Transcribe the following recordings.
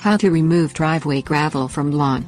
How to remove driveway gravel from lawn.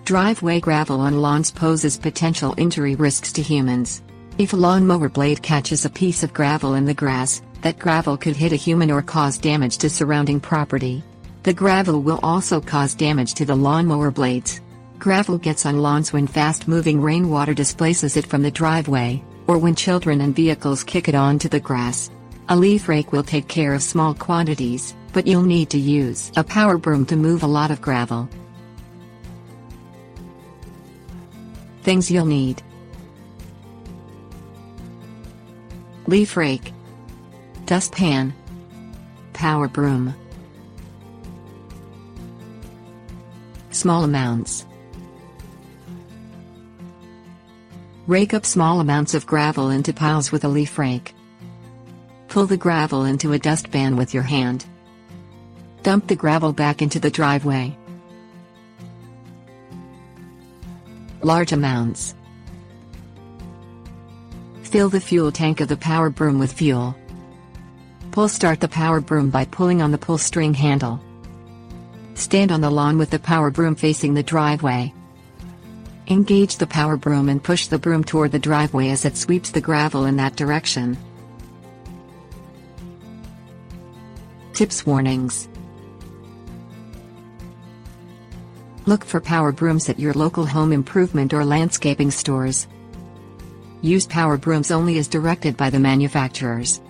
Driveway gravel on lawns poses potential injury risks to humans. If a lawnmower blade catches a piece of gravel in the grass, that gravel could hit a human or cause damage to surrounding property. The gravel will also cause damage to the lawnmower blades. Gravel gets on lawns when fast-moving rainwater displaces it from the driveway, or when children and vehicles kick it onto the grass. A leaf rake will take care of small quantities, but you'll need to use a power broom to move a lot of gravel. Things you'll need: leaf rake, dustpan, power broom. Small amounts. Rake up small amounts of gravel into piles with a leaf rake. Pull the gravel into a dustpan with your hand. Dump the gravel back into the driveway. Large amounts. Fill the fuel tank of the power broom with fuel. Start the power broom by pulling on the pull string handle. Stand on the lawn with the power broom facing the driveway. Engage the power broom and push the broom toward the driveway as it sweeps the gravel in that direction. Tips: warnings. Look for power brooms at your local home improvement or landscaping stores. Use power brooms only as directed by the manufacturers.